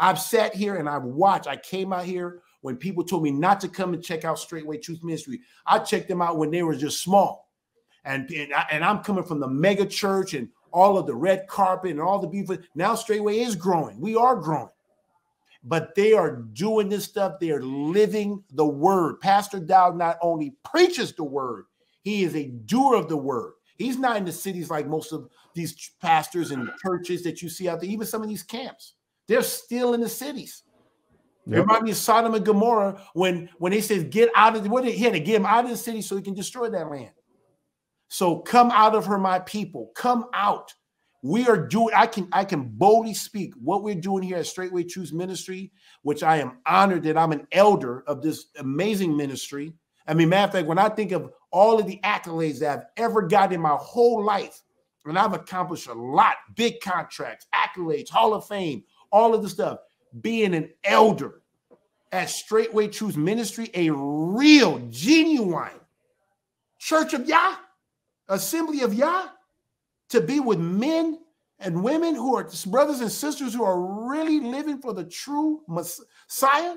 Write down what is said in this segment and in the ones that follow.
I've sat here and I've watched. I came out here when people told me not to come and check out Straitway Truth Ministry. I checked them out when they were just small. And I'm coming from the mega church and all of the red carpet and all the people. Now Straitway is growing. We are growing. But they are doing this stuff. They are living the word. Pastor Dowell not only preaches the word, he is a doer of the word. He's not in the cities like most of these pastors and churches that you see out there, even some of these camps. They're still in the cities. Yep. It reminds me of Sodom and Gomorrah when they said, get out of the, he had to get him out of the city so he can destroy that land. So come out of her, my people. Come out. We are doing, I can boldly speak what we're doing here at Straitway Truth Ministry, which I am honored that I'm an elder of this amazing ministry. I mean, matter of fact, when I think of all of the accolades that I've ever gotten in my whole life, and I've accomplished a lot, big contracts, accolades, Hall of Fame, all of the stuff, being an elder at Straitway Truth Ministry, a real, genuine Church of Yah, Assembly of Yah, to be with men and women who are brothers and sisters who are really living for the true Messiah,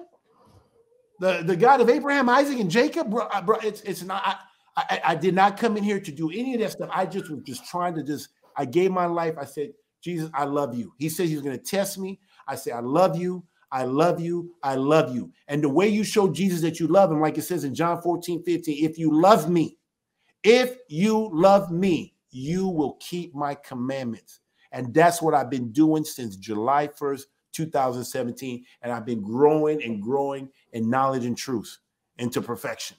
the God of Abraham, Isaac, and Jacob. Bro, it's not. I did not come in here to do any of that stuff. I just was just trying to I gave my life. I said, Jesus, I love you. He said he was going to test me. I said, I love you. I love you. I love you. And the way you show Jesus that you love him, like it says in John 14:15, if you love me, you will keep my commandments. And that's what I've been doing since July 1st, 2017. And I've been growing and growing in knowledge and truth into perfection.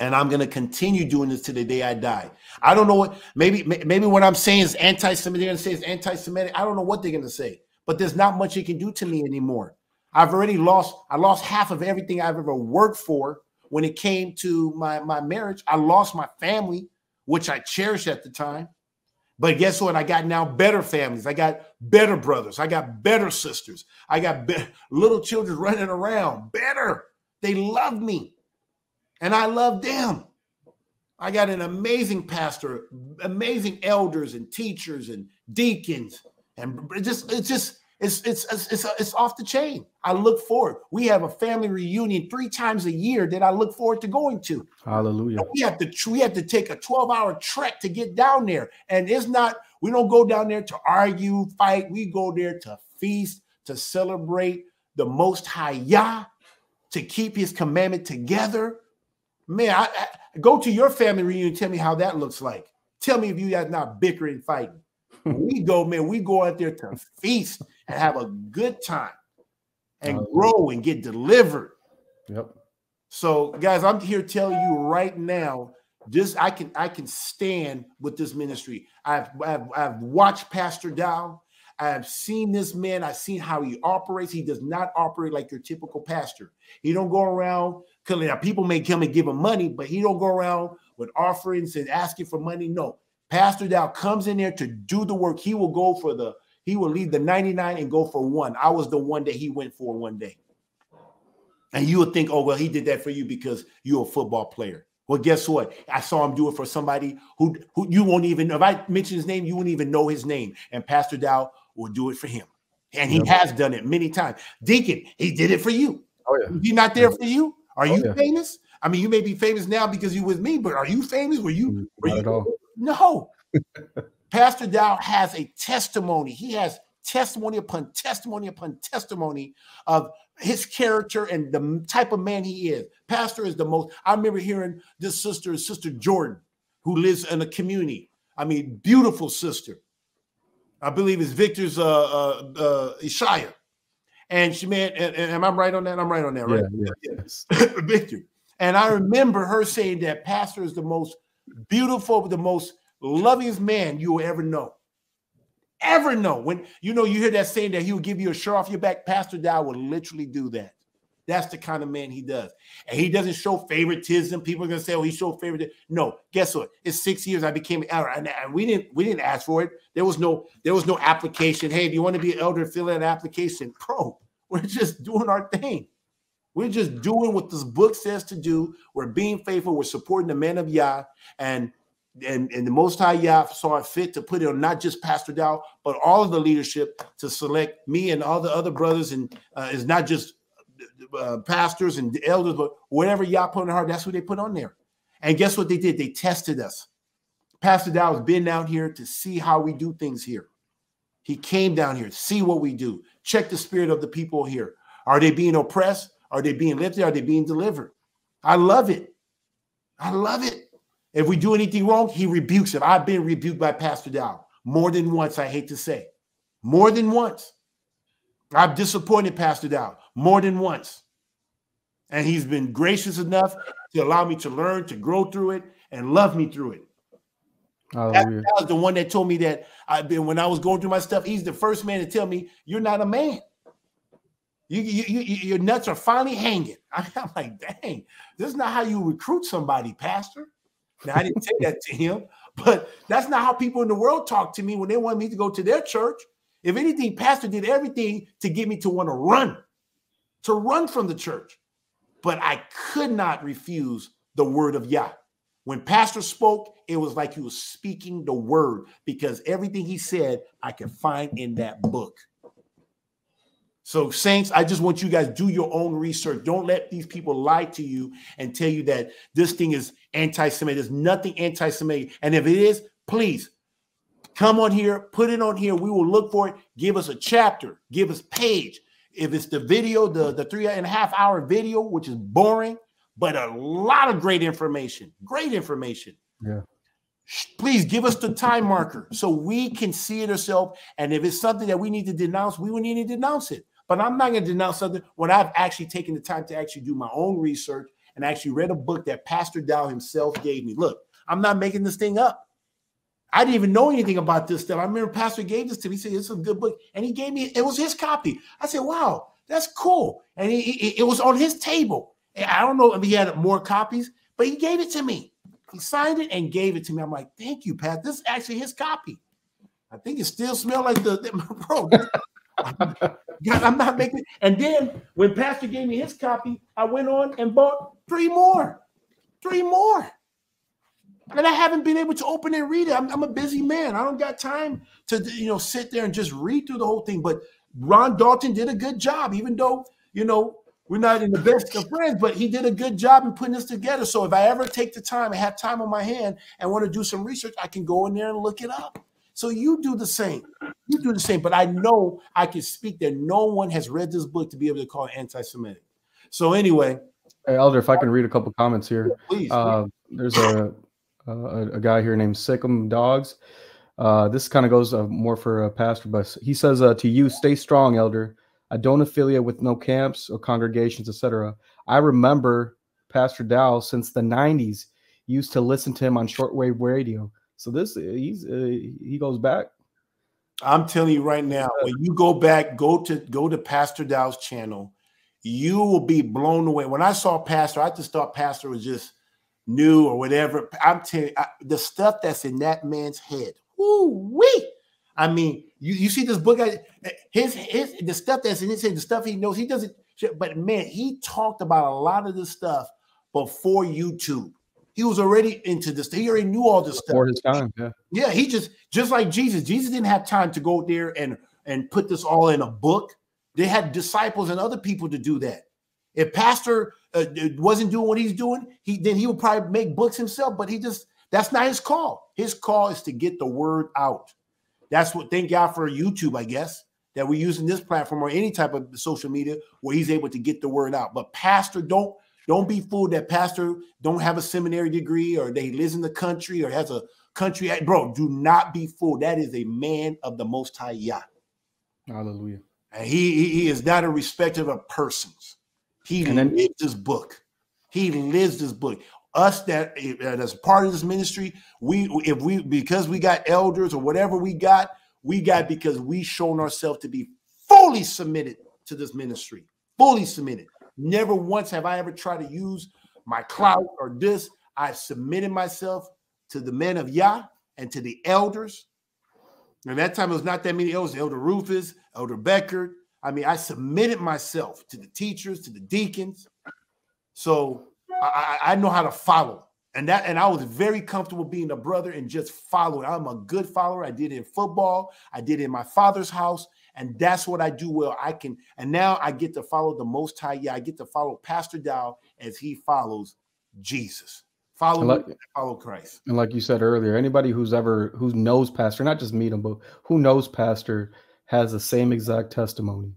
And I'm going to continue doing this to the day I die. I don't know what, maybe what I'm saying is anti-Semitic. They're going to say it's anti-Semitic. I don't know what they're going to say, but there's not much you can do to me anymore. I lost half of everything I've ever worked for when it came to my marriage. I lost my family, which I cherished at the time. But guess what? I got now better families. I got better brothers. I got better sisters. I got little children running around. Better. They love me. And I love them. I got an amazing pastor, amazing elders and teachers and deacons. And it's off the chain. I look forward. We have a family reunion 3 times a year that I look forward to going to. Hallelujah. And we have to take a 12-hour trek to get down there. And we don't go down there to argue, fight. We go there to feast, to celebrate the Most High Yah, to keep his commandment together. Man, I go to your family reunion. Tell me how that looks like. Tell me if you guys not bickering and fighting. We go out there to feast and have a good time and grow and get delivered. Yep. So, guys, I'm here telling you right now, I can stand with this ministry. I've watched Pastor Dowell. I've seen this man. I've seen how he operates. He does not operate like your typical pastor. He don't go around. People may come and give him money, but he don't go around with offerings and asking for money. No, Pastor Dowell comes in there to do the work. He will leave the 99 and go for 1. I was the one that he went for one day. And you would think, oh, well, he did that for you because you're a football player. Well, guess what? I saw him do it for somebody who you won't even, if I mention his name, you wouldn't even know his name. And Pastor Dowell will do it for him. And he has done it many times. Deacon, he did it for you. Oh, yeah. Is he not there for you? Are you famous? I mean, you may be famous now because you with me, but are you famous? Not at all. No. Pastor Dowell has a testimony. He has testimony upon testimony upon testimony of his character and the type of man he is. Pastor is the most. I remember hearing this Sister Jordan, who lives in a community. I mean, beautiful sister. I believe it's Victor's Ishaya. And she and am I right on that? I'm right on that, right? Yeah. Yes. Victor. And I remember her saying that Pastor is the most beautiful, the most lovingest man you will ever know. Ever know. When you hear that saying that he will give you a shirt off your back, Pastor Dowell will literally do that. That's the kind of man he does. And he doesn't show favoritism. People are going to say, oh, he showed favoritism. No, guess what? It's 6 years I became an elder. And we didn't ask for it. There was no application. Hey, if you want to be an elder, fill out an application. Bro, we're just doing our thing. We're just doing what this book says to do. We're being faithful. We're supporting the men of Yah. And and the Most High Yah saw it fit to put it on not just Pastor Dowell, but all of the leadership to select me and all the other brothers. And it's not just pastors and elders, but whatever Yah put on the heart, that's who they put on there. And guess what they did? They tested us. Pastor Dowell has been down here to see how we do things here. He came down here to see what we do. Check the spirit of the people here. Are they being oppressed? Are they being lifted? Are they being delivered? I love it. I love it. If we do anything wrong, he rebukes it. I've been rebuked by Pastor Dowell more than once, I hate to say. More than once. I've disappointed Pastor Dowell more than once. And he's been gracious enough to allow me to learn, to grow through it, and love me through it. Pastor Dowell is the one that told me that when I was going through my stuff, he's the first man to tell me, you're not a man. Your nuts are finally hanging. I'm like, dang, this is not how you recruit somebody, Pastor. Now, I didn't say that to him, but that's not how people in the world talk to me when they want me to go to their church. If anything, Pastor did everything to get me to want to run from the church. But I could not refuse the word of Yah. When Pastor spoke, it was like he was speaking the word, because everything he said, I can find in that book. So, saints, I just want you guys to do your own research. Don't let these people lie to you and tell you that this thing is anti-Semitic. There's nothing anti-Semitic. And if it is, please come on here, put it on here. We will look for it. Give us a chapter. Give us page. If it's the video, the 3.5 hour video, which is boring, but a lot of great information. Great information. Yeah. Please give us the time marker so we can see it ourselves. And if it's something that we need to denounce, we will need to denounce it. But I'm not going to denounce something when I've actually taken the time to actually do my own research and actually read a book that Pastor Dowell himself gave me. Look, I'm not making this thing up. I didn't even know anything about this stuff. I remember Pastor gave this to me. He said, it's a good book. And he gave me, it was his copy. I said, wow, that's cool. And it was on his table. And I don't know if he had more copies, but he gave it to me. He signed it and gave it to me. I'm like, thank you, Pat. This is actually his copy. I think it still smells like bro. I'm not making. And then when Pastor gave me his copy, I went on and bought three more. And I haven't been able to open and read it. I'm a busy man. I don't got time to sit there and just read through the whole thing. But Ron Dalton did a good job, even though we're not in the best of friends, but he did a good job in putting this together. So if I ever take the time and have time on my hand and want to do some research, I can go in there and look it up. So you do the same. But I know I can speak that no one has read this book to be able to call it anti-Semitic. So anyway. Hey, Elder, if I can read a couple comments here. Please. There's a guy here named Sickum Dogs. This kind of goes more for a pastor, but he says to you, stay strong, Elder. I don't affiliate with no camps or congregations, etc. I remember Pastor Dowell since the 90s. Used to listen to him on shortwave radio. So he goes back. I'm telling you right now, when you go back, go to Pastor Dowell's channel, you will be blown away. When I saw Pastor, I just thought Pastor was just new or whatever. I'm telling you, the stuff that's in that man's head. Woo-wee! I mean, you see this book, the stuff that's in his head, the stuff he knows, he doesn't. But man, he talked about a lot of this stuff before YouTube. He was already into this. He already knew all this stuff. Before his time, yeah. Yeah, he just like Jesus. Jesus didn't have time to go there and put this all in a book. They had disciples and other people to do that. If Pastor wasn't doing what he's doing, then he would probably make books himself. But that's not his call. His call is to get the word out. That's what. Thank God for YouTube, I guess, that we're using this platform or any type of social media where he's able to get the word out. But Pastor, don't be fooled that Pastor don't have a seminary degree or that he lives in the country or has a country. Bro, do not be fooled. That is a man of the Most High Yah. Hallelujah. And he is not a respecter of persons. He lives this book. He lives this book. Us that as part of this ministry, because we got elders or whatever we got because we shown ourselves to be fully submitted to this ministry. Fully submitted. Never once have I ever tried to use my clout or this. I've submitted myself to the men of Yah and to the elders. And that time it was not that many elders. Elder Rufus, Elder Becker. I mean, I submitted myself to the teachers, to the deacons. So I know how to follow. And I was very comfortable being a brother and just following. I'm a good follower. I did it in football. I did it in my father's house. And that's what I do well. And now I get to follow the Most High. Yeah, I get to follow Pastor Dowell as he follows Jesus. Follow Christ. And like you said earlier, anybody who knows Pastor, not just meet him, but who knows Pastor has the same exact testimony.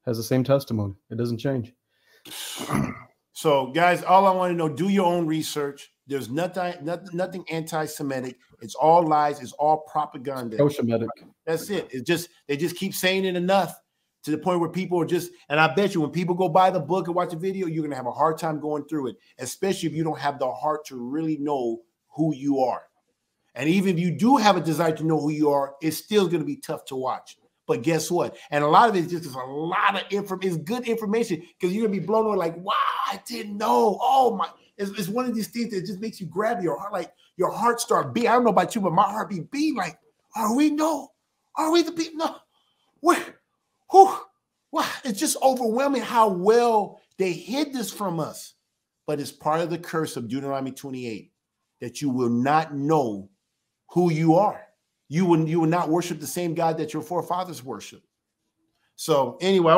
Has the same testimony. It doesn't change. So, guys, all I want to know, do your own research. There's nothing anti-Semitic. It's all lies. It's all propaganda. Pro-Semitic. That's it. They just keep saying it enough to the point where people are just, and I bet you when people go buy the book and watch the video, you're going to have a hard time going through it, especially if you don't have the heart to really know who you are. And even if you do have a desire to know who you are, it's still going to be tough to watch. But guess what? And a lot of it is just a lot of information. It's good information because you're going to be blown away like, wow, I didn't know. Oh, my. It's one of these things that just makes you grab your heart. Like your heart start beating. I don't know about you, but my heart be beating like, are we? No. Are we the people? No. Where? Who? Wow. It's just overwhelming how well they hid this from us. But it's part of the curse of Deuteronomy 28 that you will not know who you are. You will not worship the same God that your forefathers worship. So anyway,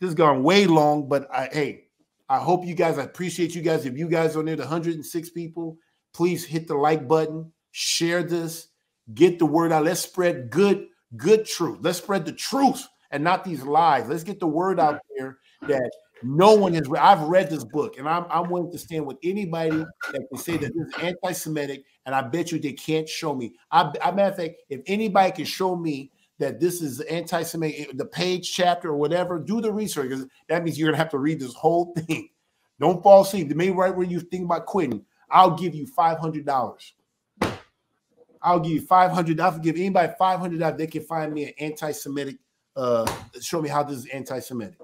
this has gone way long, but I hope you guys, I appreciate you guys. If you guys are near the 106 people, please hit the like button, share this, get the word out. Let's spread good truth. Let's spread the truth and not these lies. Let's get the word out there that no one has read. I've read this book, and I'm willing to stand with anybody that can say that this is anti-Semitic, and I bet you they can't show me. Matter of fact, if anybody can show me that this is anti-Semitic, the page, chapter, or whatever, do the research, because that means you're going to have to read this whole thing. Don't fall asleep. Maybe right when you think about quitting, I'll give you $500. I'll give you $500. I'll give anybody $500. They can find me an anti-Semitic, show me how this is anti-Semitic.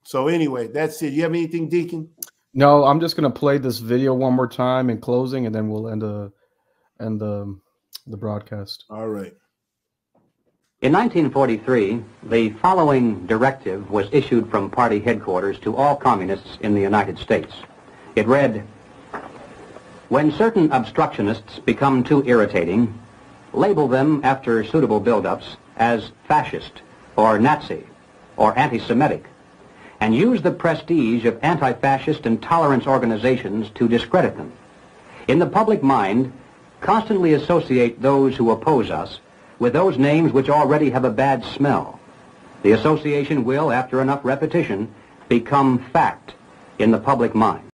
So anyway, that's it. You have anything, Deacon? No, I'm just going to play this video one more time in closing, and then we'll end the broadcast. All right. In 1943, the following directive was issued from party headquarters to all communists in the United States. It read, "When certain obstructionists become too irritating, label them after suitable build-ups as fascist or Nazi or anti-Semitic, and use the prestige of anti-fascist and tolerance organizations to discredit them. In the public mind, constantly associate those who oppose us with those names which already have a bad smell. The association will, after enough repetition, become fact in the public mind."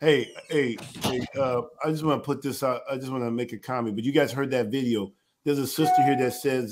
Hey, I just want to put this out. I just want to make a comment, but you guys heard that video. There's a sister here that says